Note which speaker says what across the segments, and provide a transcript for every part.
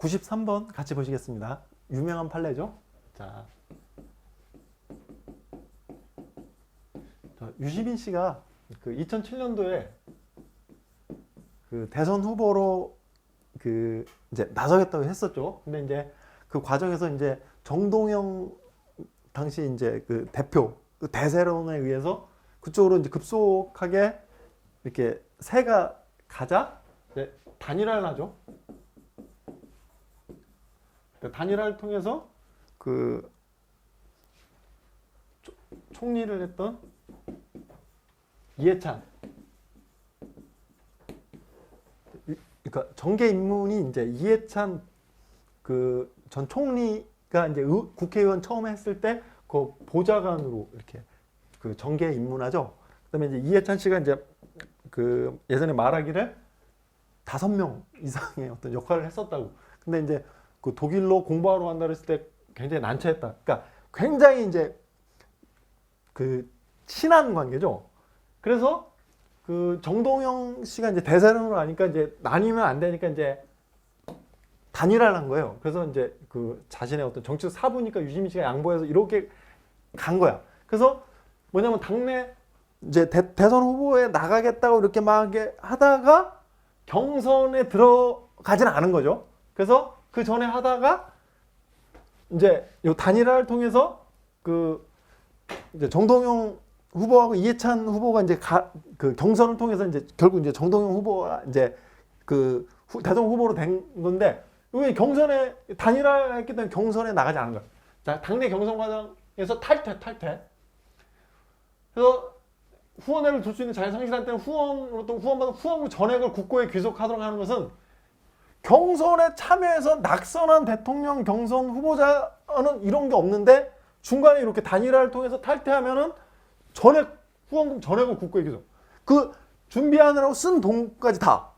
Speaker 1: 93번 같이 보시겠습니다. 유명한 판례죠. 자, 유시민 씨가 그 2007년도에 그 대선 후보로 그 이제 나서겠다고 했었죠. 근데 이제 그 과정에서 이제 정동영 당시 이제 그 대표 그 대세론에 의해서 그쪽으로 이제 급속하게 이렇게 세가 가자 이제 단일화를 하죠. 단일화를 통해서 그 총리를 했던 이해찬, 그러니까 정계 입문이 이제 이해찬 그 전 총리가 이제 국회의원 처음 했을 때 그 보좌관으로 이렇게 그 정계에 입문하죠. 그다음에 이제 이해찬 씨가 이제 그 예전에 말하기를 5명 이상의 어떤 역할을 했었다고. 근데 이제 그 독일로 공부하러 간다 그랬을 때 굉장히 난처했다. 그러니까 굉장히 이제 그 친한 관계죠. 그래서 그 정동영 씨가 이제 대세론으로 하니까 이제 나뉘면 안 되니까 이제 단일화를 한 거예요. 그래서 이제 그 자신의 어떤 정치적 사부니까 유시민 씨가 양보해서 이렇게 간 거야. 그래서 뭐냐면 당내 이제 대선 후보에 나가겠다고 이렇게 막 하다가 경선에 들어가지는 않은 거죠. 그래서 그 전에 하다가 이제 요 단일화를 통해서 그 이제 정동영 후보하고 이해찬 후보가 이제 그 경선을 통해서 이제 결국 이제 정동영 후보가 이제 그 대선 후보로 된 건데 왜 경선에 단일화했기 때문에 경선에 나가지 않은 거야. 자, 당내 경선 과정에서 탈퇴. 그래서 후원회를 둘 수 있는 자유 상실한 때는 후원받은 후원금 전액을 국고에 귀속하도록 하는 것은 경선에 참여해서 낙선한 대통령 경선 후보자는 이런 게 없는데 중간에 이렇게 단일화를 통해서 탈퇴하면은 후원금 전액을 국고에 귀속. 그 준비하느라고 쓴 돈까지 다.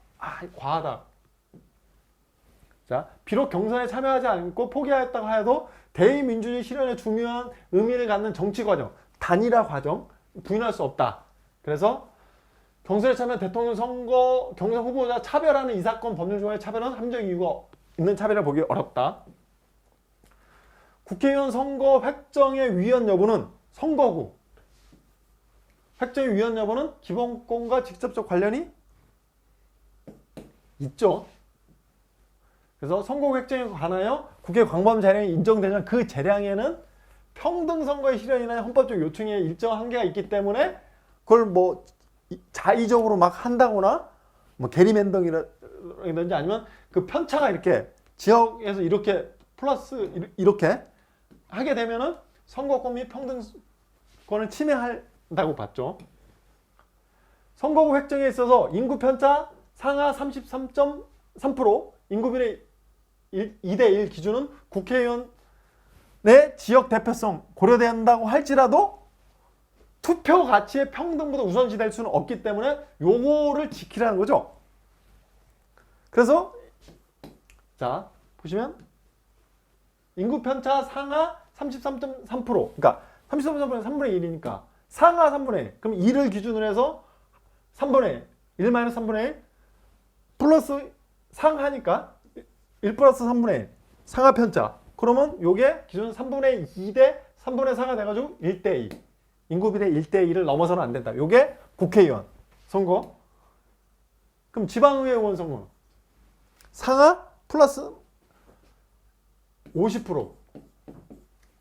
Speaker 1: 과하다. 자, 비록 경선에 참여하지 않고 포기하였다고 해도 대의민주주의 실현에 중요한 의미를 갖는 정치 과정, 단일화 과정 부인할 수 없다. 그래서 경선에 참여한 대통령 선거 경선 후보자 차별하는 이 사건 법률 조항의 차별은 함정 이유가 있는 차별이라 보기 어렵다. 국회의원 선거 획정의 위헌 여부는 선거구. 획정의 위헌 여부는 기본권과 직접적 관련이 있죠. 그래서 선거구 획정에 관하여 국회 광범 재량이 인정되는 그 재량에는 평등 선거의 실현이나 헌법적 요청에 일정한 한계가 있기 때문에 그걸 뭐 자의적으로 막 한다거나 뭐 게리맨더링이라든지 아니면 그 편차가 이렇게 지역에서 이렇게 플러스 이렇게 하게 되면은 선거권 및 평등권을 침해한다고 봤죠. 선거구 획정에 있어서 인구 편차 상하 33.3% 인구 비례 2대1 기준은 국회의원의 지역 대표성 고려된다고 할지라도 투표 가치의 평등보다 우선시될 수는 없기 때문에 요거를 지키라는 거죠. 그래서 자 보시면 인구 편차 상하 33.3% 그러니까 33.3%는 3분의 1이니까 상하 3분의 1 그럼 2를 기준으로 해서 3분의 1 1-3분의 1 플러스 상하니까 1 플러스 3분의 1 상하 편차 그러면 요게 기준 3분의 2대 3분의 4가 돼가지고 1대2 인구 비례 1대2를 넘어서는 안 된다. 요게 국회의원 선거. 그럼 지방의회 의원 선거는 상하 플러스 50%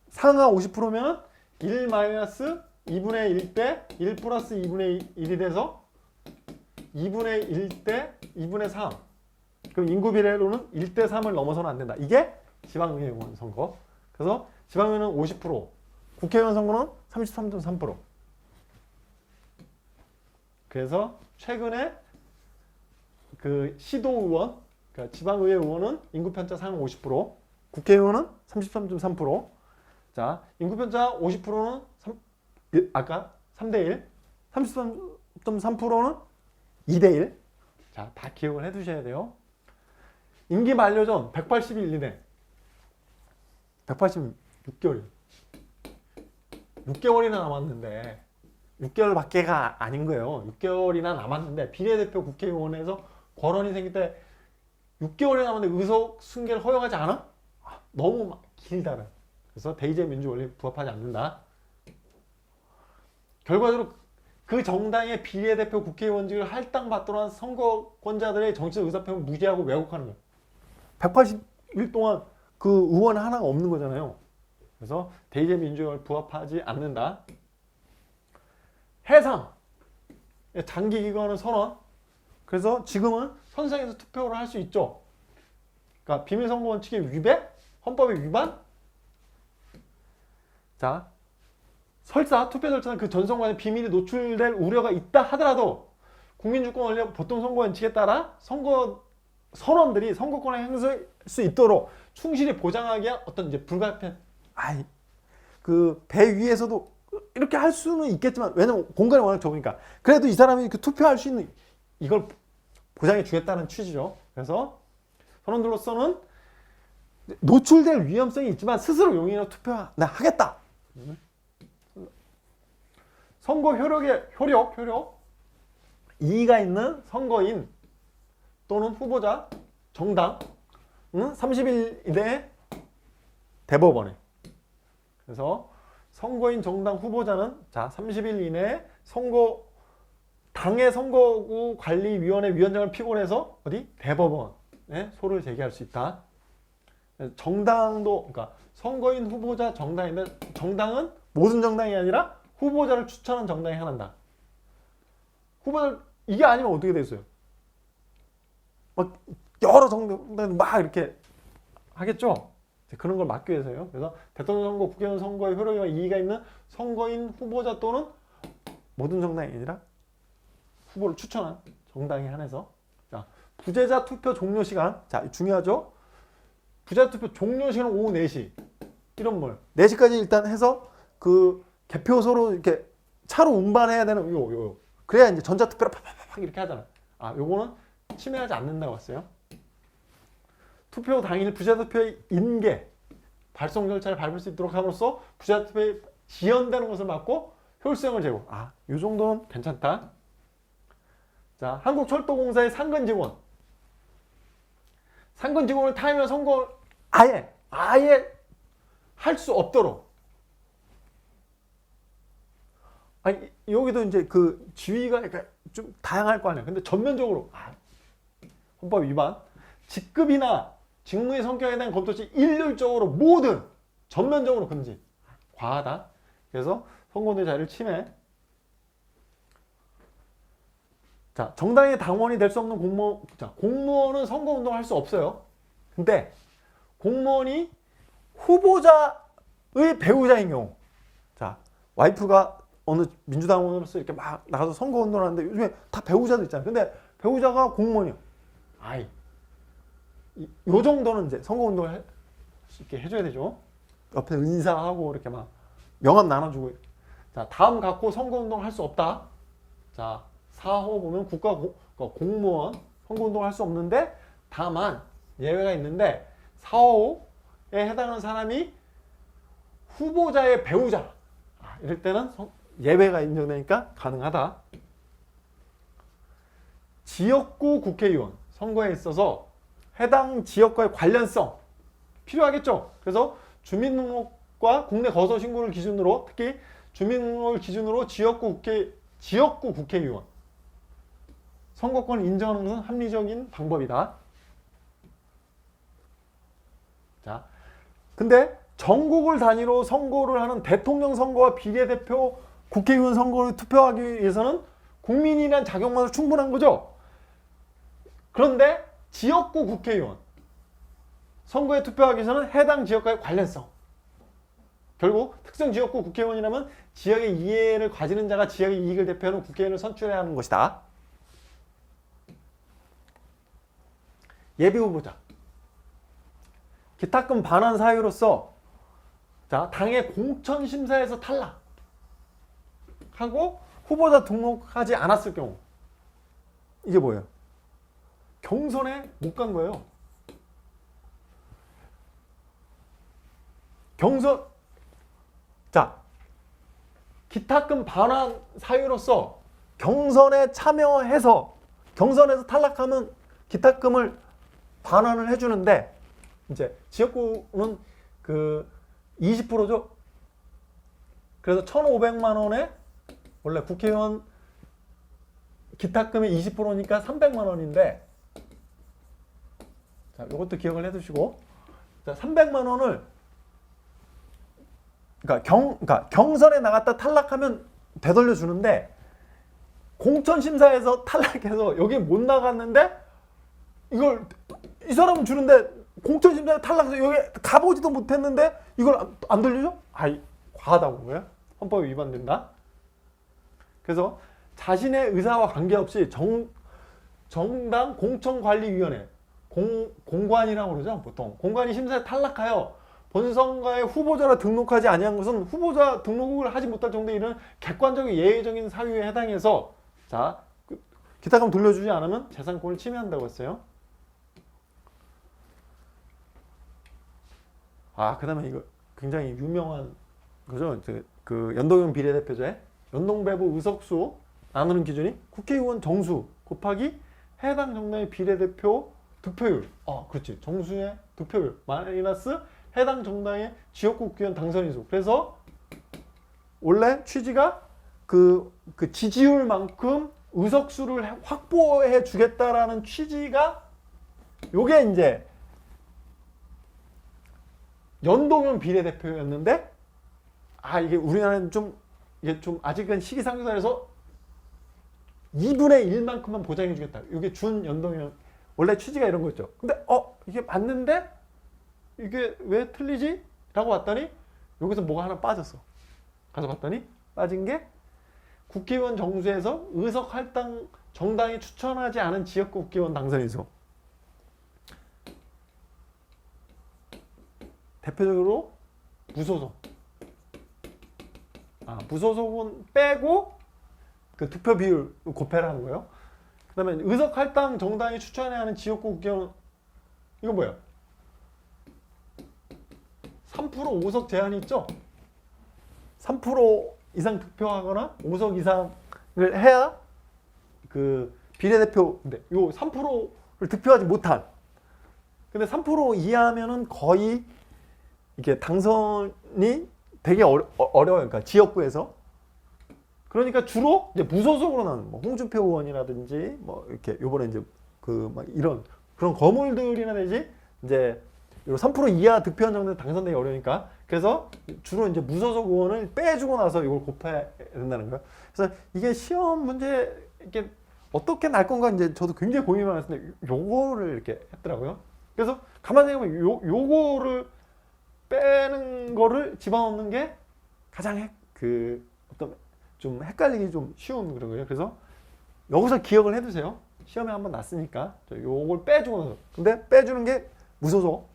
Speaker 1: 상하 50%면 1 마이너스 2분의 1 대 1 플러스 2분의 1이 돼서 2분의 1 대 2분의 3 그럼 인구 비례로는 1대 3을 넘어서는 안 된다. 이게 지방의회 의원 선거. 그래서 지방의회는 50% 국회의원 선거는 33.3%. 그래서 최근에 그 시도의원, 그러니까 지방의회 의원은 인구 편차 상하 50%, 국회의원은 33.3%. 자, 인구 편차 50%는 아까 3대1, 33.3%는 2대1. 자, 다 기억을 해두셔야 돼요. 임기 만료 전 180일 이내, 186개월. 6개월이나 남았는데 6개월밖에가 아닌 거예요. 6개월이나 남았는데 비례대표 국회의원에서 권한이 생길 때 6개월이 남았는데 의석 승계를 허용하지 않아? 너무 길다는. 그래서 대의제 민주 원리에 부합하지 않는다. 결과적으로 그 정당의 비례대표 국회의원직을 할당받도록 한 선거권자들의 정치적 의사표현을 무시하고 왜곡하는 거예요. 180일 동안 그 의원 하나가 없는 거잖아요. 그래서 대의제 민주에 부합하지 않는다. 해상 장기 기간을 선언. 그래서 지금은 선상에서 투표를 할 수 있죠. 그러니까 비밀선거 원칙의 위배, 헌법의 위반. 자, 설사 투표 절차는 그 전선관에 비밀이 노출될 우려가 있다 하더라도 국민주권 원리 보통 선거 원칙에 따라 선거 선원들이 선거권을 행사할 수 있도록 충실히 보장하기 위한 어떤 이제 불가피한 그 배 위에서도 이렇게 할 수는 있겠지만 왜냐면 공간이 워낙 좁으니까 그래도 이 사람이 그 투표할 수 있는 이걸 보장해 주겠다는 취지죠. 그래서 선원들로서는 노출될 위험성이 있지만 스스로 용인하고 투표하겠다. 선거 효력 이의가 있는 선거인 또는 후보자 정당 30일 이내에 대법원에. 그래서 선거인 정당 후보자는 자 30일 이내에 당의 선거구 관리위원회 위원장을 피고해서 어디 대법원에 소를 제기할 수 있다. 정당도 그러니까 선거인 후보자 정당인데 정당은 모든 정당이 아니라 후보자를 추천한 정당이 하나다. 후보자 이게 아니면 어떻게 되겠어요? 막 여러 정당 막 이렇게 하겠죠. 그런 걸 막기 위해서요. 그래서 대통령 선거, 국회의원 선거의 효력과 이의가 있는 선거인 후보자 또는 모든 정당이 아니라 후보를 추천한 정당에 한해서. 자, 부재자 투표 종료 시간. 자, 중요하죠. 부재자 투표 종료 시간은 오후 4시. 이런 뭘 4시까지 일단 해서 그 개표소로 이렇게 차로 운반해야 되는 요. 그래야 이제 전자투표로 팍팍팍 이렇게 하잖아. 요거는 침해하지 않는다고 했어요. 투표 당일 부재투표의 인계, 발송 절차를 밟을 수 있도록 함으로써 부재투표에 지연되는 것을 막고 효율성을 제고. 요 정도는 괜찮다. 자, 한국철도공사의 상근 직원. 상근 직원을 타이면 선거 아예 할 수 없도록. 여기도 이제 그 지위가 좀 다양할 거 아니야. 근데 전면적으로 헌법 위반, 직급이나 직무의 성격에 대한 검토 시 일률적으로 모든 전면적으로 금지. 과하다. 그래서 선거운동의 자유를 침해. 자, 정당의 당원이 될 수 없는 공무원. 자, 공무원은 선거운동을 할 수 없어요. 근데 공무원이 후보자의 배우자인 경우. 자, 와이프가 어느 민주당원으로서 이렇게 막 나가서 선거운동을 하는데 요즘에 다 배우자도 있잖아요. 근데 배우자가 공무원이요. 요 정도는 이제 선거운동을 할 수 있게 해줘야 되죠. 옆에 인사하고 이렇게 막 명함 나눠주고. 자, 다음 갖고 선거운동을 할 수 없다. 자, 4호 보면 공무원 선거운동을 할 수 없는데 다만 예외가 있는데 4호에 해당하는 사람이 후보자의 배우자. 이럴 때는 예외가 인정되니까 가능하다. 지역구 국회의원 선거에 있어서 해당 지역과의 관련성 필요하겠죠. 그래서 주민등록과 국내 거소 신고를 기준으로 특히 주민등록을 기준으로 지역구 국회의원 선거권을 인정하는 것은 합리적인 방법이다. 자, 근데 전국을 단위로 선거를 하는 대통령 선거와 비례대표 국회의원 선거를 투표하기 위해서는 국민이란 자격만으로 충분한 거죠. 그런데 지역구 국회의원 선거에 투표하기 위해서는 해당 지역과의 관련성. 결국 특정 지역구 국회의원이라면 지역의 이해를 가지는 자가 지역의 이익을 대표하는 국회의원을 선출해야 하는 것이다. 예비후보자. 기탁금 반환 사유로서 자, 당의 공천심사에서 탈락하고 후보자 등록하지 않았을 경우 이게 뭐예요? 경선에 못 간 거예요. 자, 기탁금 반환 사유로서 경선에 참여해서 경선에서 탈락하면 기탁금을 반환을 해주는데 이제 지역구는 그 20%죠. 그래서 1,500만 원에 원래 국회의원 기탁금의 20%니까 300만 원인데 자, 이것도 기억을 해두시고 자, 300만 원을 그러니까 경선에 나갔다 탈락하면 되돌려 주는데 공천심사에서 탈락해서 여기 못 나갔는데 이걸 이 사람은 주는데 공천심사에 탈락해서 여기 가보지도 못했는데 이걸 안 돌려줘? 아이 과하다고 거예요. 헌법에 위반된다. 그래서 자신의 의사와 관계없이 정당 공천관리위원회 공관이라고 그러죠. 보통 공관이 심사에 탈락하여 본선거에 후보자로 등록하지 아니한 것은 후보자 등록을 하지 못할 정도의 이런 객관적인 예외적인 사유에 해당해서 자 기탁금 돌려주지 않으면 재산권을 침해한다고 했어요. 그 다음에 이거 굉장히 유명한 거죠. 그 연동형 비례대표제 연동배부 의석수 나누는 기준이 국회의원 정수 곱하기 해당 정당의 비례대표 득표율. 그렇지. 정수의 득표율 마이너스 해당 정당의 지역구 국회의원 당선인수. 그래서 원래 취지가 그 지지율만큼 의석수를 확보해 주겠다라는 취지가 요게 이제 연동형 비례대표였는데 이게 우리나라는 이게 좀 아직은 시기상조사에서 2분의 1만큼만 보장해 주겠다. 이게 준 연동형 원래 취지가 이런 거였죠. 근데 이게 맞는데 이게 왜 틀리지? 라고 봤더니 여기서 뭐가 하나 빠졌어. 가서 봤더니 빠진 게 국회의원 정수에서 의석 할당 정당이 추천하지 않은 지역구 국회의원 당선인수. 대표적으로 무소속. 무소속은 빼고 그 득표 비율 곱해를 하는 거예요. 그 다음에 의석 할당 정당이 추천해야 하는 지역구 국회의원 이건 뭐예요? 3% 5석 제한이 있죠? 3% 이상 득표하거나 5석 이상을 해야 그 비례대표인데 요 3%를 득표하지 못한 근데 3% 이하면은 거의 이게 당선이 되게 어려워요. 그러니까 지역구에서. 그러니까 주로 이제 무소속으로 나는 뭐 홍준표 의원이라든지 뭐 이렇게 요번에 이제 그 막 이런 그런 거물들이나 되지 이제 3% 이하 득표한 정도는 당선되기 어려우니까 그래서 주로 이제 무소속 의원을 빼주고 나서 이걸 곱해야 된다는 거예요. 그래서 이게 시험 문제 이렇게 어떻게 날 건가 이제 저도 굉장히 고민이 많았는데 요거를 이렇게 했더라고요. 그래서 가만히 생각해보면 요거를 빼는 거를 집어넣는 게 가장 어떤 좀 헷갈리기 좀 쉬운 그런 거예요. 그래서 여기서 기억을 해두세요. 시험에 한번 났으니까 요걸 빼주고 나서 근데 빼주는 게 무소속.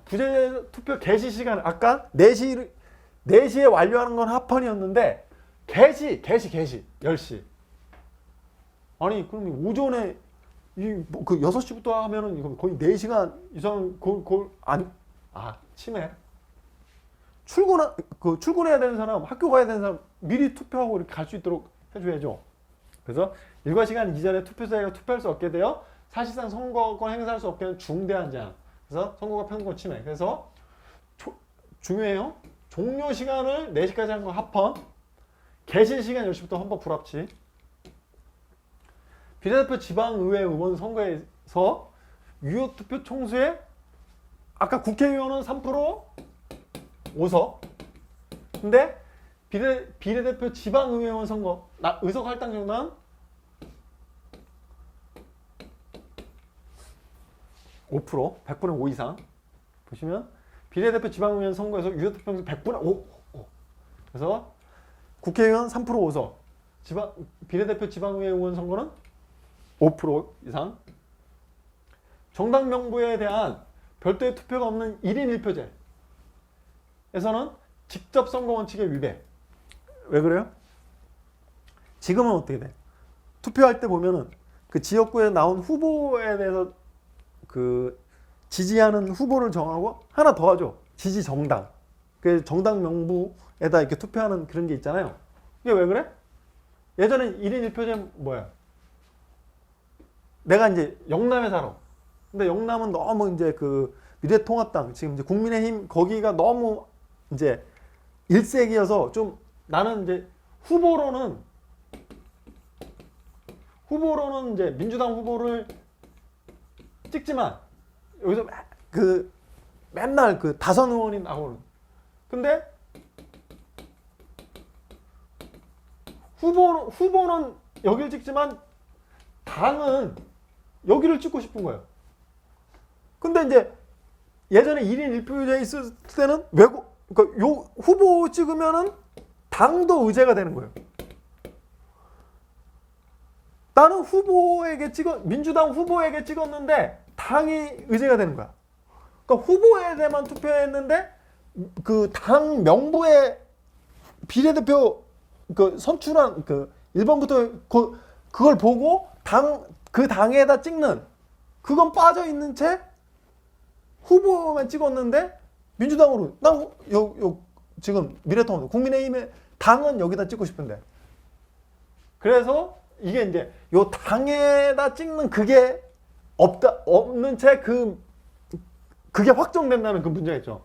Speaker 1: 부재 투표 개시 시간 아까 4시에 완료하는 건 합헌이었는데 개시 10시. 아니 그럼 오전에 그 6시부터 하면은 이거 거의 4시간 이상 치매. 출근해야 되는 사람, 학교 가야 되는 사람 미리 투표하고 이렇게 갈 수 있도록 해줘야죠. 그래서 일과 시간 이전에 투표자가 투표할 수 없게 되어 사실상 선거권 행사할 수 없게 하는 중대한 제한. 그래서 선거가 평균권 침해. 그래서 중요해요. 종료 시간을 4시까지 한 거 합헌. 개시 시간 10시부터 헌법 불합치. 비례대표 지방의회 의원 선거에서 유효 투표 총수에 아까 국회의원은 3% 5석. 근데 비례대표 지방의회의원 선거 의석 할당 정당 5%, 100분의 5 이상. 보시면 비례대표 지방의원 선거에서 유효 투표율 100분의 5. 그래서 국회의원 3% 5석. 비례대표 지방의회 의원 선거는 5% 이상. 정당 명부에 대한 별도의 투표가 없는 1인 1표제에서는 직접 선거 원칙의 위배. 왜 그래요? 지금은 어떻게 돼? 투표할 때 보면은 그 지역구에 나온 후보에 대해서 그 지지하는 후보를 정하고 하나 더 하죠. 지지 정당. 그 정당 명부에다 이렇게 투표하는 그런 게 있잖아요. 이게 왜 그래? 예전에 1인 1표제 뭐야? 내가 이제 영남에 살아. 근데 영남은 너무 이제 그 미래통합당 지금 이제 국민의힘 거기가 너무 이제 일색이어서 좀 나는 이제 후보로는 이제 민주당 후보를 찍지만 여기서 그 맨날 그 다선 의원이 나오는. 근데 후보는 여기를 찍지만 당은 여기를 찍고 싶은 거예요. 근데 이제 예전에 1인 1표제 있을 때는 그러니까 요 후보 찍으면은 당도 의제가 되는 거예요. 나는 민주당 후보에게 찍었는데 당이 의제가 되는 거야. 그러니까 후보에 대해만 투표했는데 그 당 명부에 비례대표 그 선출한 그 1번부터 그걸 보고 그 당에다 찍는 그건 빠져 있는 채 후보만 찍었는데 민주당으로 지금 미래통합당 국민의힘의 당은 여기다 찍고 싶은데 그래서 이게 이제 요 당에다 찍는 그게 없는 채 그게 확정된다는 그 문제가 있죠.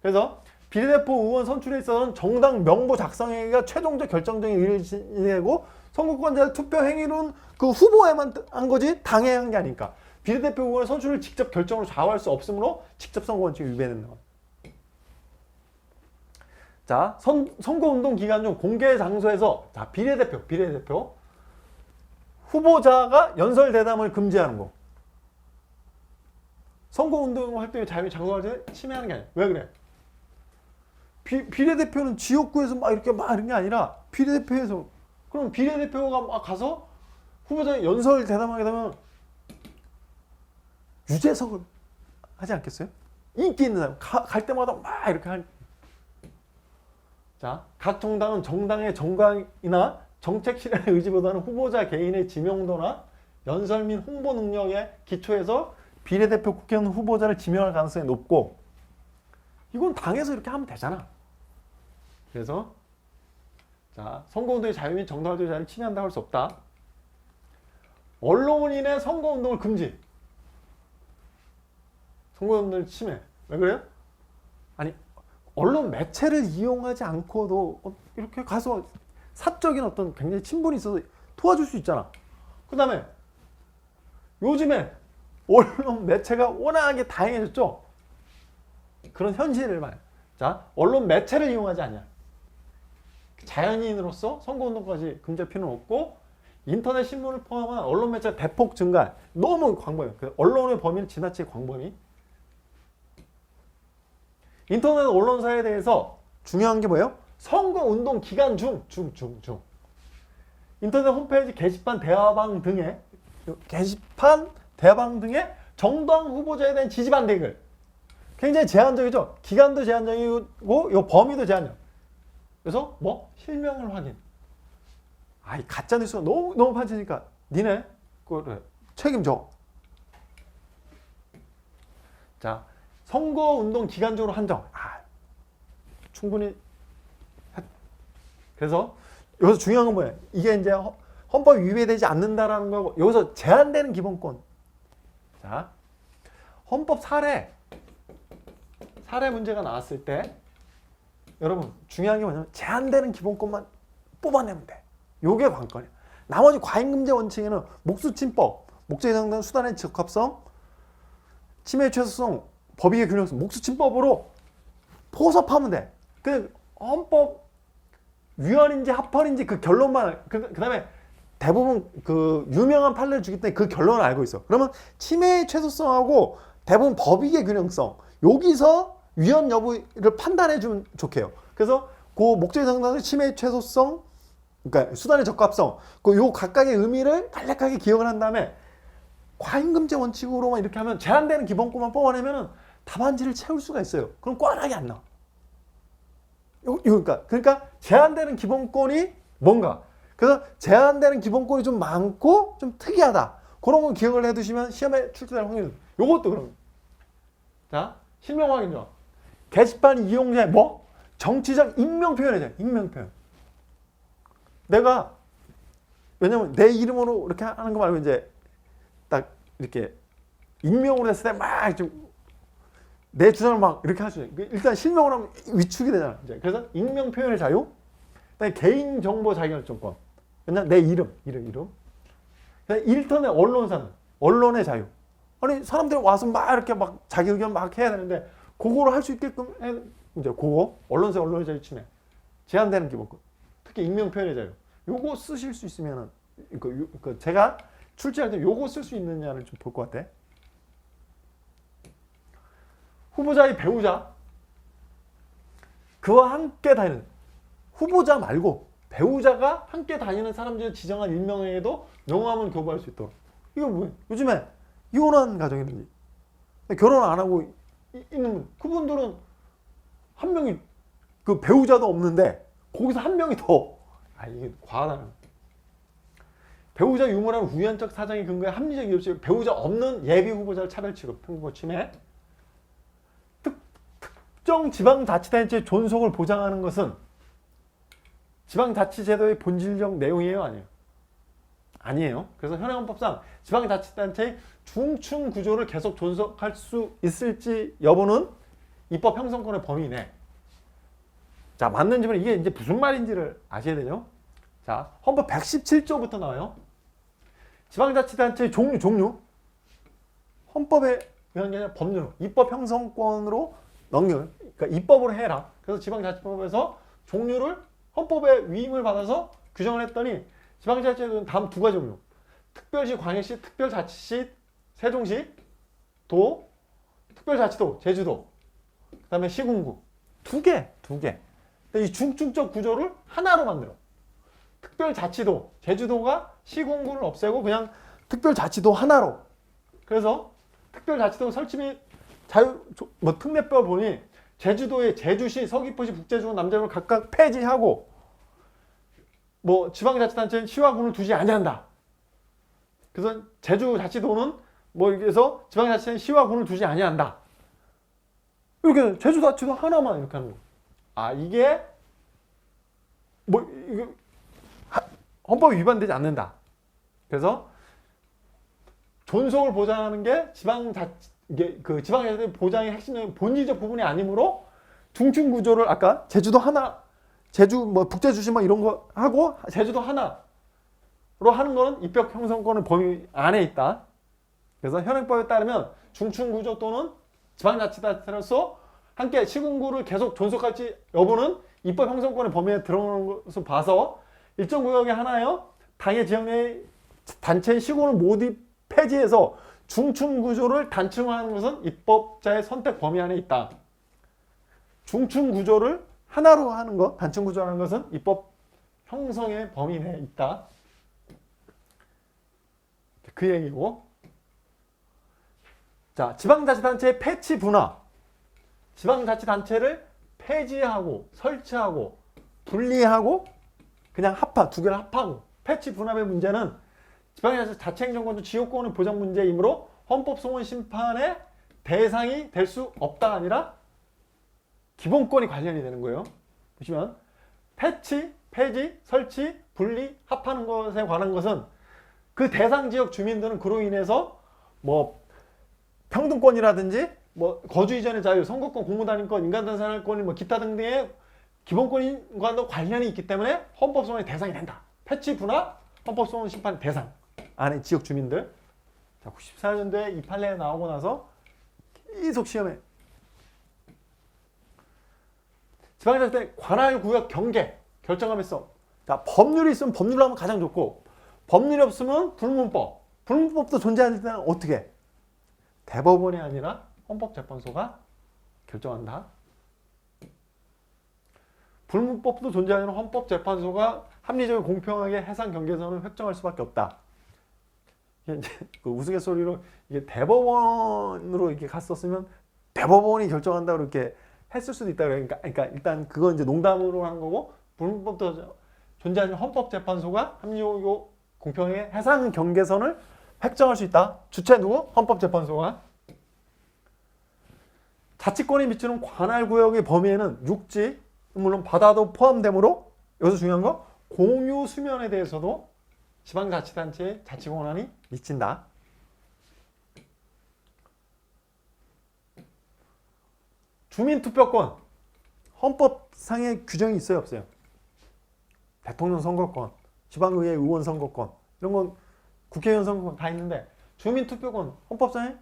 Speaker 1: 그래서 비례대표 의원 선출에 있어서는 정당 명부 작성행위가 최종적 결정적인 의미를 지니고 선거권자 투표 행위는 그 후보에만 한 거지 당에 한 게 아니니까 비례대표 의원 선출을 직접 결정으로 좌우할 수 없으므로 직접 선거 원칙이 위배된다. 자, 선거운동 기간 중 공개 장소에서 자 비례대표 후보자가 연설 대담을 금지하는 거. 선거운동 활동에 자유의 장소할 때 침해하는 게 아니야. 왜 그래? 비례대표는 지역구에서 막 이렇게 막 이런 게 아니라 비례대표에서 그럼 비례대표가 막 가서 후보자 연설 대담하게 되면 유재석을 하지 않겠어요? 인기 있는 사람 갈 때마다 막 이렇게 할. 자, 각 정당은 정당의 정강이나 정책 실현의 의지보다는 후보자 개인의 지명도나 연설 및 홍보 능력에 기초해서 비례대표 국회의원 후보자를 지명할 가능성이 높고 이건 당에서 이렇게 하면 되잖아. 그래서 자, 선거운동의 자유 및 정당활동의 자유를 침해한다고 할 수 없다. 언론인의 선거운동을 금지. 선거운동을 침해. 왜 그래요? 아니 언론 매체를 이용하지 않고도 이렇게 가서 사적인 어떤 굉장히 친분이 있어서 도와줄 수 있잖아. 그 다음에 요즘에 언론 매체가 워낙에 다양해졌죠. 그런 현실을 말해. 자, 언론 매체를 이용하지 않냐. 자연인으로서 선거운동까지 금지할 필요는 없고 인터넷 신문을 포함한 언론 매체가 대폭 증가. 너무 광범위. 언론의 범위는 지나치게 광범위. 인터넷 언론사에 대해서 중요한 게 뭐예요? 선거운동 기간 중. 인터넷 홈페이지 게시판 대화방 등의 정당 후보자에 대한 지지 반대 글. 굉장히 제한적이죠. 기간도 제한적이고 요 범위도 제한적. 그래서 뭐 실명을 확인. 이 가짜 뉴스가 너무 판치니까 니네 그래 책임져. 자, 선거운동 기간적으로 한정. 충분히. 그래서 여기서 중요한 건 뭐예요? 이게 이제 헌법 위배되지 않는다라는 거고 여기서 제한되는 기본권. 자, 헌법 사례 문제가 나왔을 때 여러분 중요한 게 뭐냐면 제한되는 기본권만 뽑아내면 돼. 요게 관건이야. 나머지 과잉금지 원칙에는 목수침법, 목적에 상당 수단의 적합성, 침해 최소성, 법익의 균형성, 목수침법으로 포섭하면 돼. 그 헌법 위헌인지 합헌인지 그 결론만 그다음에 대부분 그 유명한 판례를 주기 때문에 그 결론을 알고 있어. 그러면 침해의 최소성하고 대부분 법익의 균형성 여기서 위헌 여부를 판단해 주면 좋게요. 그래서 그 목적에 상당한 침해의 최소성, 그러니까 수단의 적합성, 요 각각의 의미를 간략하게 기억을 한 다음에 과잉금지 원칙으로만 이렇게 하면 제한되는 기본권만 뽑아내면은 답안지를 채울 수가 있어요. 그럼 뻔하게 안 나와. 그러니까 제한되는 기본권이 뭔가. 그래서 제한되는 기본권이 좀 많고 좀 특이하다. 그런 거 기억을 해두시면 시험에 출제될 확률. 요것도 그럼. 자, 실명 확인요. 게시판 이용자의 뭐? 정치적 익명 표현이죠. 익명 표현. 내가 왜냐면 내 이름으로 이렇게 하는 거 말고 이제 딱 이렇게 익명으로 했을 때 막 내 주장을 막 이렇게 할 수 있어요. 일단 실명을 하면 위축이 되잖아. 이제. 그래서 익명 표현의 자유, 그다음에 개인정보 자기결정권, 그냥 내 이름. 그다음에 인터넷 언론사는 언론의 자유. 아니 사람들이 와서 막 이렇게 막 자기 의견 막 해야 되는데 그거를 할 수 있게끔 이제 그거 언론의 자유 침해 제한되는 기본권. 특히 익명 표현의 자유. 요거 쓰실 수 있으면은 제가 출제할 때 요거 쓸 수 있느냐를 좀 볼 것 같아. 후보자의 배우자, 그와 함께 다니는 후보자 말고 배우자가 함께 다니는 사람 중에 지정한 일명에게도 명함을 교부할 수 있도록. 이거 뭐예요? 요즘에 이혼한 가정이든지 결혼 안 하고 있는 분, 그분들은 한 명이 그 배우자도 없는데 거기서 한 명이 더 이게 과하다. 배우자 유무라는 우연적 사정의 근거에 합리적 이유 없이 배우자 없는 예비 후보자를 차별 취급, 편고 침해. 특정 지방자치단체의 존속을 보장하는 것은 지방자치제도의 본질적 내용이에요, 아니에요? 아니에요. 그래서 현행헌법상 지방자치단체의 중층 구조를 계속 존속할 수 있을지 여부는 입법 형성권의 범위 내. 자, 맞는 질문, 이게 이제 무슨 말인지를 아셔야 되죠. 자, 헌법 117조부터 나와요. 지방자치단체의 종류. 헌법에 의한 게 아니라 법률로, 입법 형성권으로 그러니까 입법으로 해라. 그래서 지방자치법에서 종류를 헌법에 위임을 받아서 규정을 했더니 지방자치제도는 다음 두 가지 종류. 특별시, 광역시, 특별자치시, 세종시, 도, 특별자치도, 제주도, 그 다음에 시군구. 두 개. 이 중층적 구조를 하나로 만들어. 특별자치도, 제주도가 시군구를 없애고 그냥 특별자치도 하나로. 그래서 특별자치도 설치 및 특례법을 보니 제주도의 제주시, 서귀포시, 북제주군, 남제주를 각각 폐지하고 지방자치단체는 시와 군을 두지 아니한다. 그래서 제주자치도는 여기서 지방자치는 시와 군을 두지 아니한다. 이렇게 제주자치도 하나만 이렇게 하는 거. 이게 이거 헌법에 위반되지 않는다. 그래서 존속을 보장하는 게 지방자치 보장의 핵심적인 본질적 부분이 아니므로 중층 구조를 아까 제주도 하나, 북제주시 이런 거 하고 제주도 하나로 하는 거는 입법 형성권의 범위 안에 있다. 그래서 현행법에 따르면 중층 구조 또는 지방자치단체로서 함께 시군구를 계속 존속할지 여부는 입법 형성권의 범위에 들어오는 것을 봐서 일정 구역에 하나여 당의 지역 내 단체의 시군을 모두 폐지해서 중층 구조를 단층화하는 것은 입법자의 선택 범위 안에 있다. 중층 구조를 하나로 하는 것, 단층 구조로 하는 것은 입법 형성의 범위 내에 있다. 그 얘기고. 자, 지방자치단체의 폐치 분화. 지방자치단체를 폐지하고 설치하고 분리하고 그냥 두 개를 합하고. 폐치 분합의 문제는 지방자치 자치행정권도 지역권의 보장 문제이므로 헌법소원 심판의 대상이 될 수 없다가 아니라 기본권이 관련이 되는 거예요. 보시면 폐지, 설치, 분리, 합하는 것에 관한 것은 그 대상 지역 주민들은 그로 인해서 평등권이라든지 거주 이전의 자유, 선거권, 공무단임권, 인간단살권이 기타 등등의 기본권과도 관련이 있기 때문에 헌법소원의 대상이 된다. 폐지, 분합, 헌법소원 심판의 대상 안에 지역 주민들. 자, 94년도에 이 판례가 나오고 나서 계속 시험에 지방자치 관할구역 경계 결정하면서 자, 법률이 있으면 법률로 하면 가장 좋고 법률이 없으면 불문법. 불문법도 존재할 때는 어떻게? 대법원이 아니라 헌법재판소가 결정한다. 불문법도 존재하는 헌법재판소가 합리적이고 공평하게 해상 경계선을 획정할 수밖에 없다. 이제 그 우스갯소리로 이게 대법원으로 이렇게 갔었으면 대법원이 결정한다 그렇게 했을 수도 있다. 그러니까 일단 그건 이제 농담으로 한 거고 불문법도 존재하는 헌법재판소가 합리적이고 공평하게 해상 경계선을 획정할 수 있다. 주체 누구? 헌법재판소가. 자치권이 미치는 관할구역의 범위에는 육지, 물론 바다도 포함되므로 여기서 중요한 거 공유 수면에 대해서도 지방자치단체의 자치권한이 미친다. 주민투표권 헌법상의 규정이 있어요, 없어요? 대통령 선거권, 지방의회 의원 선거권 이런 건 국회의원 선거권 다 있는데 주민투표권 헌법상에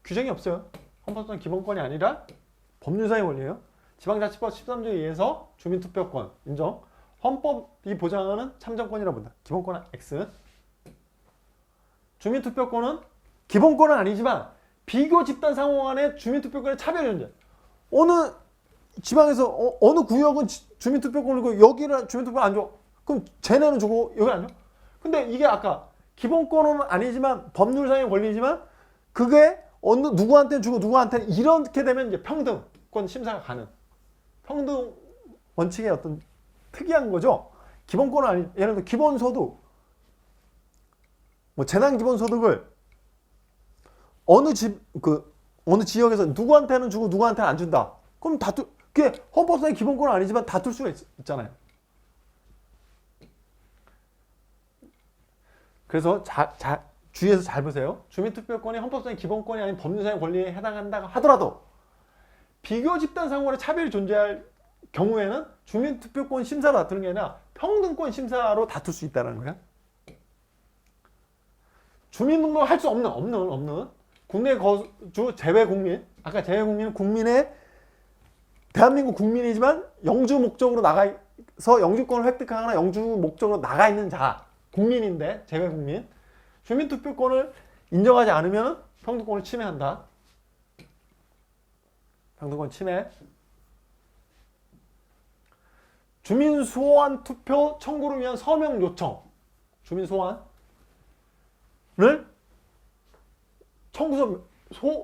Speaker 1: 규정이 없어요. 헌법상 기본권이 아니라 법률상의 권리예요. 지방자치법 13조에 의해서 주민투표권 인정. 헌법이 보장하는 참정권이라고 본다. 기본권은 X. 주민투표권은 기본권은 아니지만 비교 집단 상호간의 주민투표권의 차별 존재. 어느 지방에서 어느 구역은 주민투표권이고 여기는 주민투표 안 줘. 그럼 쟤네는 주고 여기 안 줘. 근데 이게 아까 기본권은 아니지만 법률상의 권리지만 그게 어느 누구한테는 주고 누구한테는 이렇게 되면 이제 평등권 심사가 가능. 평등 원칙의 어떤 특이한 거죠. 기본권은 아니. 예를 들어 기본소득, 뭐 재난 기본소득을 어느 지역에서 누구한테는 주고 누구한테는 안 준다. 그럼 그게 헌법상의 기본권은 아니지만 다툴 수가 있잖아요. 그래서 주의해서 잘 보세요. 주민투표권이 헌법상의 기본권이 아닌 법률상의 권리에 해당한다고 하더라도 비교 집단 상호간의 차별이 존재할 경우에는 주민투표권 심사로 다투는 게 아니라 평등권 심사로 다툴 수 있다는 거야. 주민등록을 할 수 없는 국내 거주 재외 국민, 아까 재외 국민은 국민의 대한민국 국민이지만 영주 목적으로 나가서 영주권을 획득하거나 영주 목적으로 나가 있는 자, 국민인데 재외 국민, 주민투표권을 인정하지 않으면 평등권을 침해한다. 평등권 침해. 주민소환 투표 청구를 위한 서명 요청. 주민소환을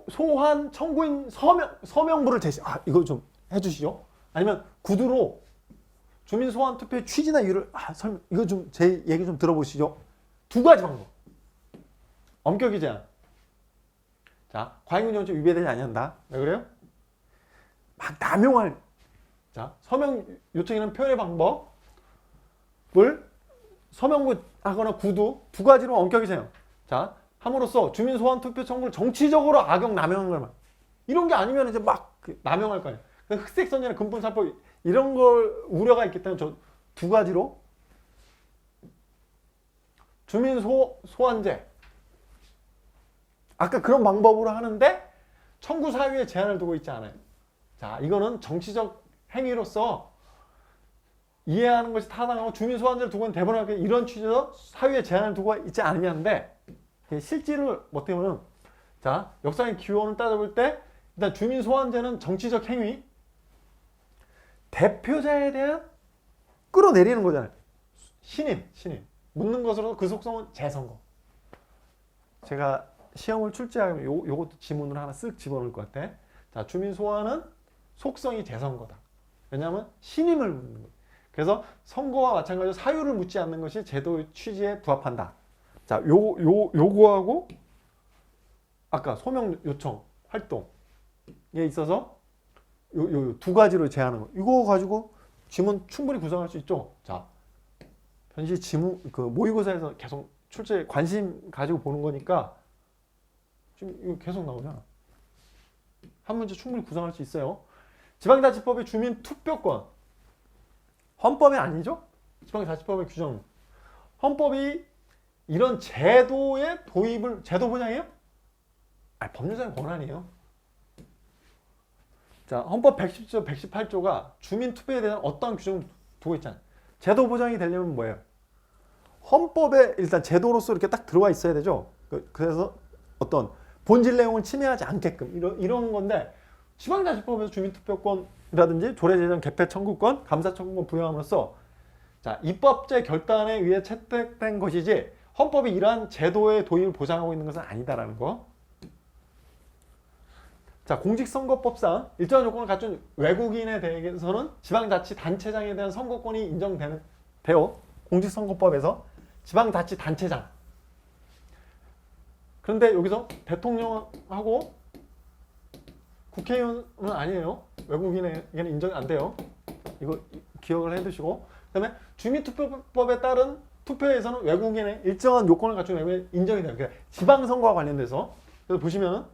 Speaker 1: 소환 청구인 서명부를 제시. 이거 좀 해주시죠. 아니면 구두로 주민소환 투표의 취지나 이유를 이거 좀 제 얘기 좀 들어보시죠. 두 가지 방법. 엄격히 제한. 자, 과잉군정치 위배되지 아니한다. 왜 그래요? 막 남용할. 자, 서명 요청이라는 표현의 방법을 서명부 하거나 구두 두 가지로 엄격히 제한. 자, 함으로써 주민 소환 투표 청구를 정치적으로 악용 남용한 걸만. 이런 게 아니면 이제 막 남용할 거 아니야. 흑색 선전이나 금품 살포 이런 걸 우려가 있기 때문에 저 두 가지로 주민 소환제. 아까 그런 방법으로 하는데 청구 사유에 제한을 두고 있지 않아요. 자, 이거는 정치적 행위로서 이해하는 것이 타당하고 주민 소환제를 두고 있는 대본하게 이런 취지로 사유에 제한을 두고 있지 않으면데 실질을 어떻게 보면 자, 역사의 기원을 따져볼 때 일단 주민 소환제는 정치적 행위, 대표자에 대한 끌어내리는 거잖아요. 신임. 묻는 것으로 그 속성은 재선거. 제가 시험을 출제하면 요것도 지문을 하나 쓱 집어넣을 것 같아. 자, 주민 소환은 속성이 재선거다. 왜냐하면 신임을 묻는 거예요. 그래서 선거와 마찬가지로 사유를 묻지 않는 것이 제도의 취지에 부합한다. 자, 요거하고 아까 소명 요청 활동에 있어서 요 두 가지로 제하는 거. 이거 가지고 지문 충분히 구성할 수 있죠. 자, 현시 지문 모의고사에서 계속 출제 관심 가지고 보는 거니까 지금 이거 계속 나오잖아. 한 문제 충분히 구성할 수 있어요. 지방자치법의 주민 투표권. 헌법이 아니죠? 지방자치법의 규정. 헌법이 이런 제도의 도입을 제도 보장해요? 법률상의 권한이에요. 자, 헌법 110조, 118조가 주민 투표에 대한 어떠한 규정을 두고 있잖아요. 제도 보장이 되려면 뭐예요? 헌법에 일단 제도로서 이렇게 딱 들어와 있어야 되죠. 그래서 어떤 본질 내용을 침해하지 않게끔 이런 건데 지방자치법에서 주민투표권이라든지 조례제정 개폐 청구권, 감사 청구권 부여함으로써 자, 입법제 결단에 의해 채택된 것이지 헌법이 이러한 제도의 도입을 보장하고 있는 것은 아니다라는 거. 자, 공직선거법상 일정한 조건을 갖춘 외국인에 대해서는 지방자치단체장에 대한 선거권이 인정되어 공직선거법에서 지방자치단체장. 그런데 여기서 대통령하고 국회의원은 아니에요. 외국인에게는 인정이 안 돼요. 이거 기억을 해두시고. 그 다음에 주민투표법에 따른 투표에서는 외국인의 일정한 요건을 갖춘 외국인이 인정이 돼요. 그러니까 지방선거와 관련돼서. 그래서 보시면은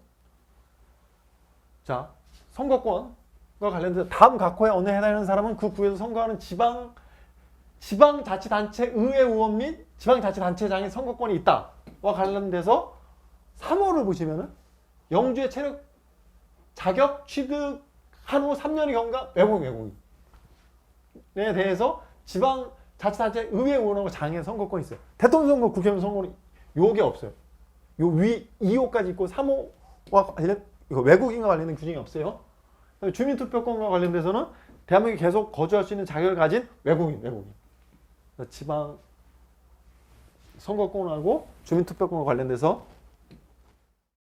Speaker 1: 자, 선거권 관련돼서 다음 각호에 어느 해당하는 사람은 그 구에서 선거하는 지방자치단체 의회 의원 및 지방자치단체장의 선거권이 있다와 관련돼서 3호를 보시면은 영주의 체력 자격 취득한 후 3년이 경과 외국인에 대해서 지방자치단체 의회 의원하고 장애 선거권이 있어요. 대통령 선거, 국회의원 선거는 요게 없어요. 요 위 2호까지 있고 3호와 관련 이거 외국인과 관련된 규정이 없어요. 주민투표권과 관련돼서는 대한민국에 계속 거주할 수 있는 자격을 가진 외국인. 지방 선거권하고 주민투표권과 관련돼서